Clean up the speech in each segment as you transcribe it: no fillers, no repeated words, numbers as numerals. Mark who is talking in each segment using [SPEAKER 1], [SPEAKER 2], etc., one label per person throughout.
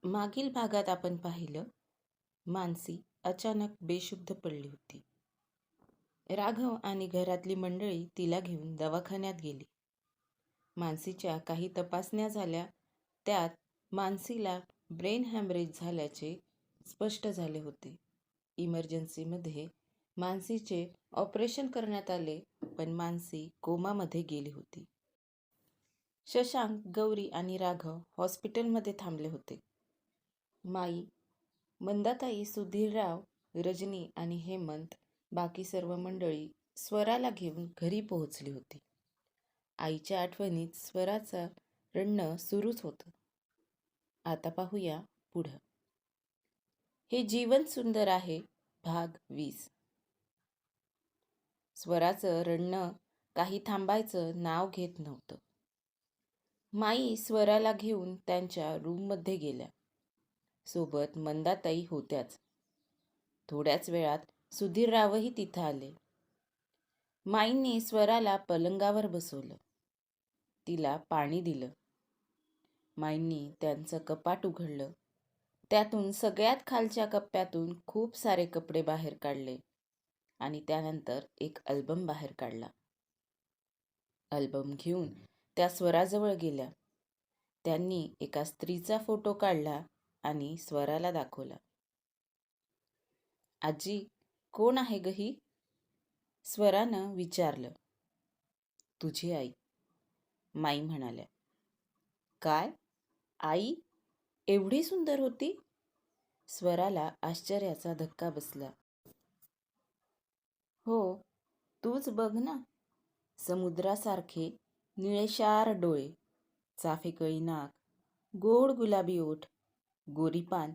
[SPEAKER 1] मागील भागात आपण पाहिलं, मानसी अचानक बेशुद्ध पडली होती. राघव आणि घरातली मंडळी तिला घेऊन दवाखान्यात गेली. मानसीच्या काही तपासण्या झाल्या. त्यात मानसीला ब्रेन हॅमरेज झाल्याचे स्पष्ट झाले होते. इमर्जन्सीमध्ये मानसीचे ऑपरेशन करण्यात आले, पण मानसी कोमामध्ये गेली होती. शशांक, गौरी आणि राघव हॉस्पिटलमध्ये थांबले होते. माई, मंदाताई, सुधीरराव, रजनी आणि हेमंत, बाकी सर्व मंडळी स्वराला घेऊन घरी पोहोचली होती. आईच्या आठवणीत स्वराचं रडणं सुरूच होतं. आता पाहूया पुढं. हे जीवन सुंदर आहे, भाग 20. स्वराचं रडणं काही थांबायचं नाव घेत नव्हतं. माई स्वराला घेऊन त्यांच्या रूममध्ये गेल्या. सोबत मंदाताई होत्याच. थोड्याच वेळात सुधीररावही तिथं आले. माईंनी स्वराला पलंगावर बसवलं. तिला पाणी दिलं. माईंनी त्यांचं कपाट उघडलं. त्यातून सगळ्यात खालच्या कप्प्यातून खूप सारे कपडे बाहेर काढले आणि त्यानंतर एक अल्बम बाहेर काढला. अल्बम घेऊन त्या स्वराजवळ गेल्या. त्यांनी एका स्त्रीचा फोटो काढला आणि स्वराला दाखवला. आजी, कोण आहे ग ही? स्वरानं विचारलं. तुझी आई, माई म्हणाल्या. काय? आई एवढी सुंदर होती? स्वराला आश्चर्याचा धक्का बसला. हो, तूच बघ ना. समुद्रासारखे निळेशार डोळे, चाफेकळी नाक, गोड गुलाबी ओठ, गोरी पान,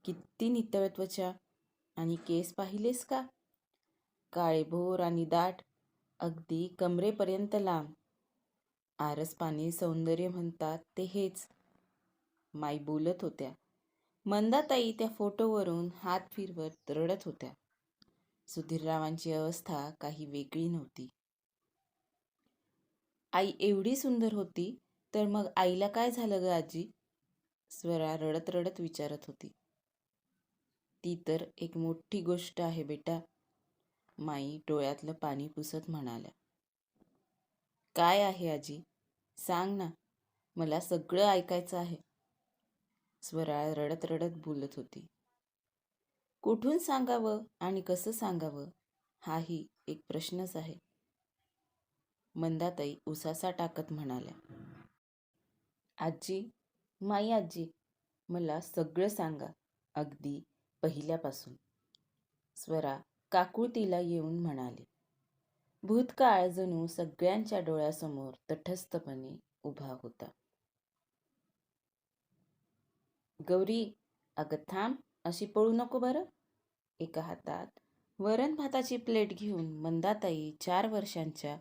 [SPEAKER 1] किती नितळ त्वचा आणि केस पाहिलेस का? काळेभोर आणि दाट, अगदी कमरेपर्यंत लांब. आरसपाणी सौंदर्य म्हणतात ते हेच. माई बोलत होत्या. मंदाताई त्या फोटोवरून हात फिरवत रडत होत्या. सुधीररावांची अवस्था काही वेगळी नव्हती. आई एवढी सुंदर होती, तर मग आईला काय झालं ग आजी? स्वरा रडत रडत विचारत होती. ती तर एक मोठी गोष्ट आहे बेटा, माई डोळ्यातलं पाणी पुसत म्हणाल्या. काय आहे आजी? सांग ना, मला सगळं ऐकायचं आहे. स्वरा रडत रडत बोलत होती. कुठून सांगावं आणि कसं सांगावं, हाही एक प्रश्नच आहे. मंदाताई उसासा टाकत म्हणाल्या. आजी, माई आजी, मला सगळं सांगा, अगदी पहिल्यापासून. स्वरा काकुळतीला येऊन म्हणाली. भूतकाळ जणू सगळ्यांच्या डोळ्यासमोर तटस्थपणे उभा होता. गौरी, अगं थांब, अशी पळू नको बरं. एका हातात वरण भाताची प्लेट घेऊन मंदाताई 4 वर्षांच्या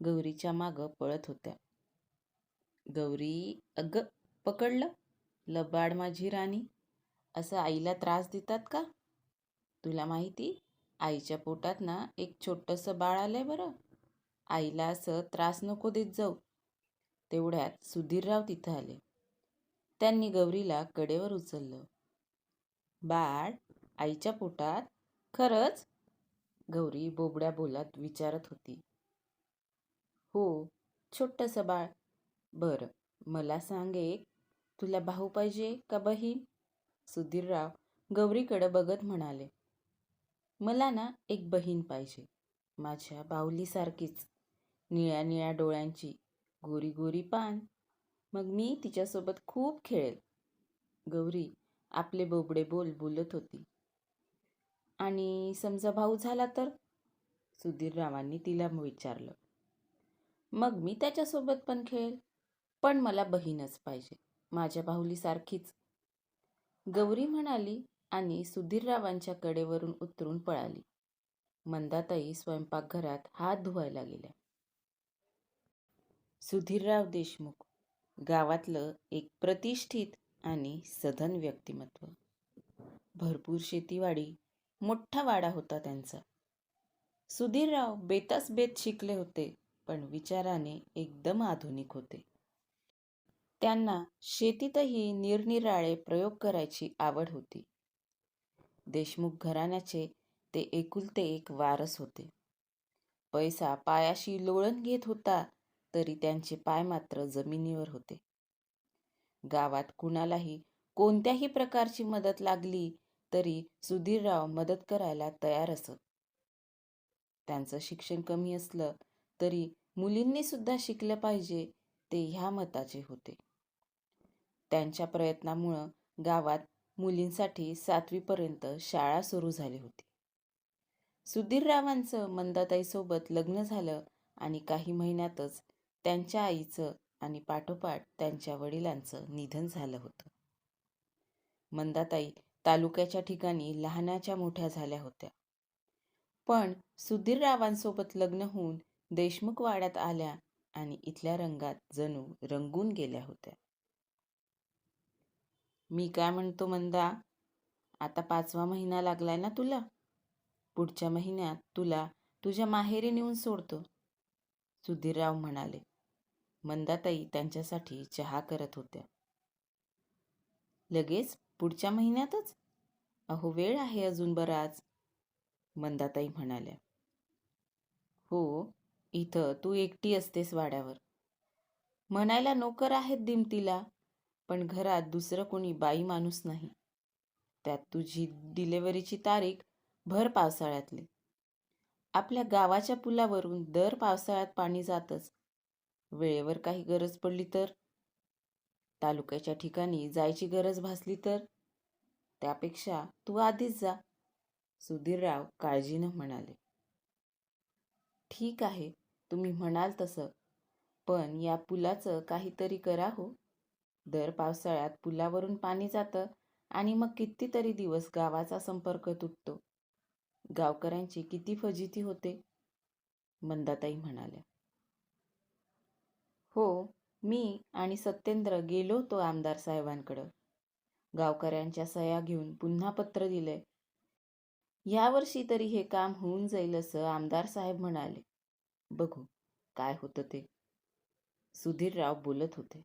[SPEAKER 1] गौरीच्या मागं पळत होत्या. गौरी, अगं पकडलं, लबाड माझी राणी. असं आईला त्रास देतात का? तुला माहिती, आईच्या पोटात ना एक छोटंसं बाळ आलंय बरं. आईला असं त्रास नको देत जाऊ. तेवढ्यात सुधीरराव तिथं आले. त्यांनी गौरीला कडेवर उचललं. बाळ आईच्या पोटात? खरंच? गौरी बोबड्या बोलात विचारत होती. हो, छोटंसं बाळ. बरं, मला सांग एक, तुला भाऊ पाहिजे का बहीण? सुधीरराव गौरीकडे बघत म्हणाले. मला ना एक बहीण पाहिजे, माझ्या बाहुलीसारखीच, निळ्या निळ्या डोळ्यांची, गोरी गोरी पान. मग मी तिच्यासोबत खूप खेळेल. गौरी आपले बोबडे बोल बोलत होती. आणि समजा भाऊ झाला तर? सुधीररावांनी तिला विचारलं. मग मी त्याच्यासोबत पण खेळेल, पण मला बहीणच पाहिजे, माझ्या बाहुलीसारखीच, गौरी म्हणाली आणि सुधीररावांच्या कडेवरून उतरून पळाली. मंदाताई स्वयंपाकघरात हात धुवायला गेल्या. सुधीरराव देशमुख, गावातलं एक प्रतिष्ठित आणि सधन व्यक्तिमत्व. भरपूर शेतीवाडी, मोठा वाडा होता त्यांचा. सुधीरराव बेतास बेत शिकले होते, पण विचाराने एकदम आधुनिक होते. त्यांना शेतीतही निरनिराळे प्रयोग करायची आवड होती. देशमुख घराण्याचे ते एकुलते एक वारस होते. पैसा पायाशी लोळण घेत होता, तरी त्यांचे पाय मात्र जमिनीवर होते. गावात कुणालाही कोणत्याही प्रकारची मदत लागली तरी सुधीरराव मदत करायला तयार असत. त्यांचं शिक्षण कमी असलं तरी मुलींनी सुद्धा शिकलं पाहिजे, ते ह्या मताचे होते. त्यांच्या प्रयत्नामुळं गावात मुलींसाठी 7वी पर्यंत शाळा सुरू झाली होती. सुधीररावांचं मंदाताईसोबत लग्न झालं आणि काही महिन्यातच त्यांच्या आईचं आणि पाठोपाठ त्यांच्या वडिलांचं निधन झालं होतं. मंदाताई तालुक्याच्या ठिकाणी लहानाच्या मोठ्या झाल्या होत्या. पण सुधीररावांसोबत लग्न होऊन देशमुख वाड्यात आल्या आणि इथल्या रंगात जणू रंगून गेल्या होत्या. मी काय म्हणतो मंदा, आता 5वा महिना लागलाय ना तुला. पुढच्या महिन्यात तुला तुझ्या माहेरी नेऊन सोडतो, सुधीरराव म्हणाले. मंदाताई त्यांच्यासाठी चहा करत होत्या. लगेच पुढच्या महिन्यातच? अहो, वेळ आहे अजून बराच, मंदाताई म्हणाल्या. हो, इथं तू एकटी असतेस वाड्यावर. म्हणायला नोकर आहेत दिमतीला, पण घरात दुसरं कोणी बाई माणूस नाही. त्यात तुझी डिलेव्हरीची तारीख भर पावसाळ्यातली. आपल्या गावाच्या पुलावरून दर पावसाळ्यात पाणी जातच. वेळेवर काही गरज पडली तर, तालुक्याच्या ठिकाणी जायची गरज भासली तर, त्यापेक्षा तू आधीच जा, सुधीरराव काळजीनं म्हणाले. ठीक आहे, तुम्ही म्हणाल तसं, पण या पुलाचं काहीतरी करा हो. दर पावसाळ्यात पुलावरून पाणी जातं आणि मग कितीतरी दिवस गावाचा संपर्क तुटतो. गावकऱ्यांची किती फजिती होते, मंदाताई म्हणाल्या. हो, मी आणि सत्येंद्र गेलो होतो आमदार साहेबांकडं. गावकऱ्यांच्या सह्या घेऊन पुन्हा पत्र दिलंय. यावर्षी तरी हे काम होऊन जाईल असं आमदार साहेब म्हणाले. बघू काय होतं ते, सुधीरराव बोलत होते.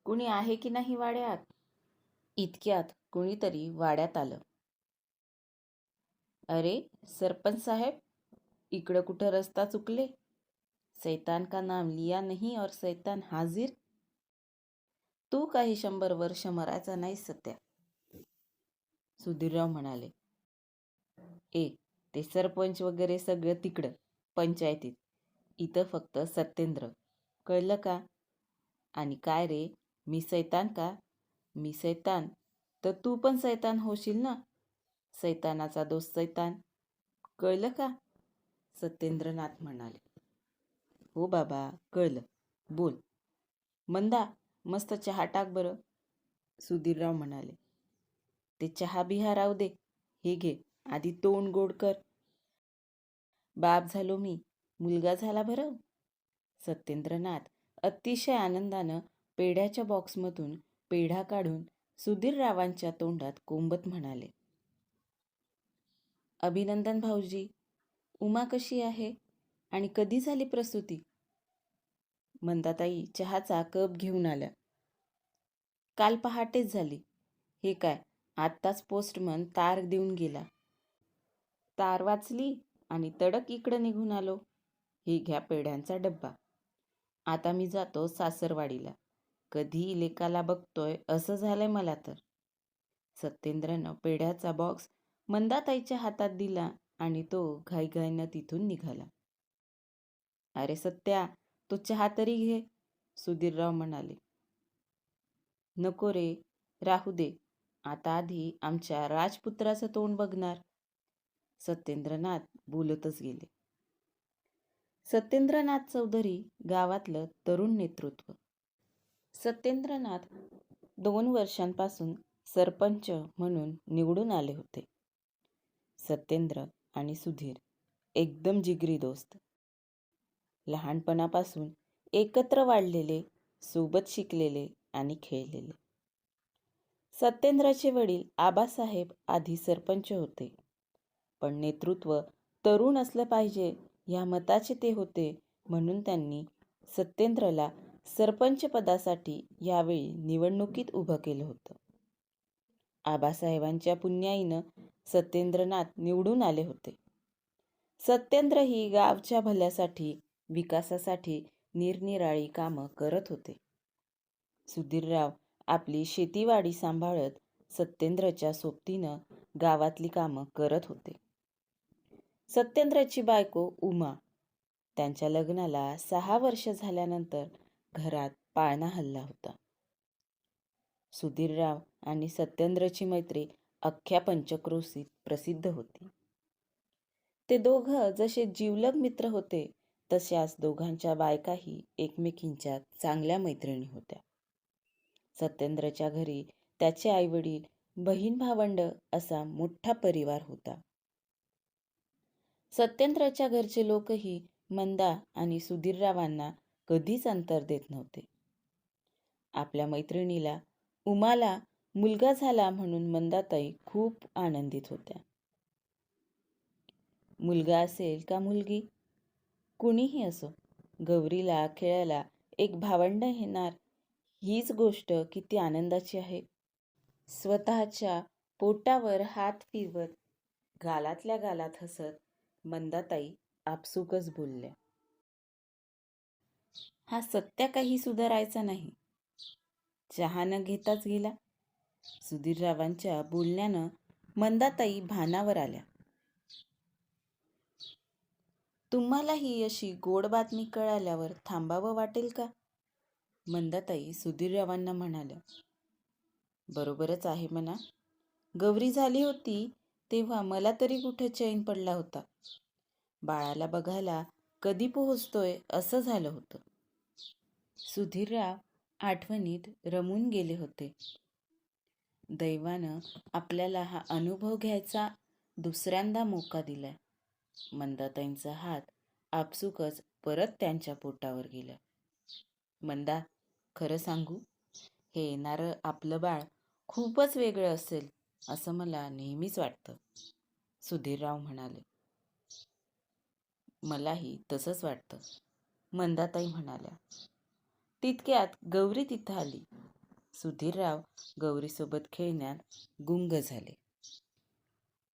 [SPEAKER 1] कुणी आहे की नाही वाड्यात? इतक्यात कुणीतरी वाड्यात आलं. अरे सरपंच साहेब, इकडं कुठं रस्ता चुकले? सैतान का नाम लिया नहीं और सैतान हाजिर. तू काही 100 वर्ष मरायचा नाहीस सत्या, सुधीरराव म्हणाले. ते सरपंच वगैरे सगळं तिकडं पंचायतीत, इथं फक्त सत्येंद्र, कळलं का? आणि काय रे, मी सैतान का? मी सैतान तर तू पण सैतान होशील ना. सैतानाचा दोस्त सैतान, कळलं का? सत्येंद्रनाथ म्हणाले. हो बाबा, कळलं. बोल. मंदा, मस्त चहा टाक बरं, सुधीरराव म्हणाले. ते चहा बिहा राहू दे, हे घे, आधी तोंड गोड कर. बाप झालो मी, मुलगा झाला बरं. सत्येंद्रनाथ अतिशय आनंदानं पेढ्याच्या बॉक्समधून पेढा काढून सुधीररावांच्या तोंडात कोंबत म्हणाले. अभिनंदन भाऊजी. उमा कशी आहे आणि कधी झाली प्रसूती? मंदाताई चहाचा कप घेऊन आल्या. काल पहाटेच झाली. हे काय, आत्ताच पोस्टमन तार देऊन गेला. तार वाचली आणि तडक इकडं निघून आलो. हे घ्या पेढ्यांचा डब्बा. आता मी जातो सासरवाडीला. कधी लेकाला बघतोय असं झालंय मला तर. सत्येंद्रनं पेढ्याचा बॉक्स मंदाताईच्या हातात दिला आणि तो घाईघाईनं तिथून निघाला. अरे सत्या, तो चहा तरी घे, सुधीरराव म्हणाले. नको रे, राहू दे. आता आधी आमच्या राजपुत्राचं तोंड बघणार, सत्येंद्रनाथ बोलतच गेले. सत्येंद्रनाथ चौधरी गावातलं तरुण नेतृत्व. सत्येंद्रनाथ 2 वर्षांपासून सरपंच म्हणून निवडून आले होते. सत्येंद्र आणि सुधीर एकदम जिगरी दोस्त. लहानपणापासून एकत्र वाढलेले, सोबत शिकलेले आणि खेळलेले. सत्येंद्रचे वडील आबासाहेब आधी सरपंच होते, पण नेतृत्व तरुण असलं पाहिजे ह्या मताचे ते होते, म्हणून त्यांनी सत्येंद्रला सरपंच पदासाठी यावेळी निवडणुकीत उभं केलं होतं. आबासाहेबांच्या पुण्याईनं सत्येंद्रनाथ निवडून आले होते. सत्येंद्र ही गावच्या भल्यासाठी, विकासासाठी निरनिराळी कामं करत होते. सुधीरराव आपली शेतीवाडी सांभाळत सत्येंद्रच्या सोबतीनं गावातली कामं करत होते. सत्येंद्रची बायको उमा, त्यांच्या लग्नाला 6 वर्ष झाल्यानंतर घरात पाळणा हल्ला होता. सुधीरराव आणि सत्येंद्रची मैत्री अख्ख्या पंचक्रोशीत प्रसिद्ध होती. ते दोघं जसे जिवलग मित्र होते, तशाच दोघांच्या बायकाही एकमेकींच्या चांगल्या मैत्रिणी होत्या. सत्येंद्रच्या घरी त्याचे आईवडील, बहीण भावंड असा मोठा परिवार होता. सत्येंद्रच्या घरचे लोकही मंदा आणि सुधीररावांना कधीच अंतर देत नव्हते. आपल्या मैत्रिणीला उमाला मुलगा झाला म्हणून मंदाताई खूप आनंदित होत्या. मुलगा असेल का मुलगी, कुणीही असो, गौरीला खेळायला एक भावंड येणार हीच गोष्ट किती आनंदाची आहे. स्वतःच्या पोटावर हात फिरवत गालातल्या गालात हसत मंदाताई आपसुकच बोलल्या. हा सत्या काही सुधारायचा नाही. चहा न घेताच गेला. सुधीररावांच्या बोलण्यानं मंदाताई भानावर आल्या. तुम्हालाही अशी गोड बातमी कळाल्यावर थांबावं वाटेल का? मंदाताई सुधीररावांना म्हणाल्या. बरोबरच आहे म्हणा. गौरी झाली होती तेव्हा मला तरी कुठे चैन पडला होता. बाळाला बघायला कधी पोहोचतोय असं झालं होतं. सुधीरराव आठवणीत रमून गेले होते. दैवानं आपल्याला हा अनुभव घ्यायचा दुसऱ्यांदा मोका दिलाय. मंदाताईंचा हात आपसुकच परत त्यांच्या पोटावर गेला. मंदा, खरं सांगू, हे येणारं आपलं बाळ खूपच वेगळं असेल असं मला नेहमीच वाटतं, सुधीरराव म्हणाले. मलाही तसंच वाटतं, मंदाताई म्हणाल्या. तितक्यात गौरी तिथं आली. सुधीरराव गौरीसोबत खेळण्यात गुंग झाले.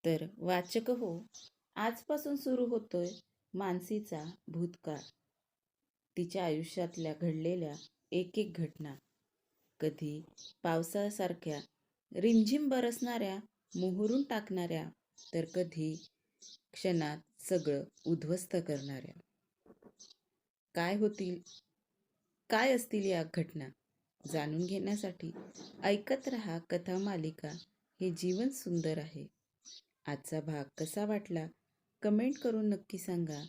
[SPEAKER 1] तर वाचक हो, आजपासून सुरू होतोय मानसीचा भूतकाळ. तिच्या आयुष्यातल्या घडलेल्या एक एक घटना, कधी पावसासारख्या रिमझिम बरसणाऱ्या, मोहरून टाकणाऱ्या, तर कधी क्षणात सगळं उद्ध्वस्त करणाऱ्या. काय असतील या घटना जाणून घेण्यासाठी ऐकत रहा कथा मालिका हे जीवन सुंदर आहे. आजचा भाग कसा वाटला कमेंट करून नक्की सांगा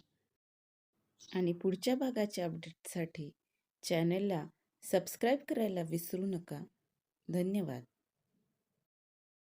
[SPEAKER 1] आणि पुढच्या भागाच्या अपडेटसाठी चॅनलला सबस्क्राईब करायला विसरू नका. धन्यवाद.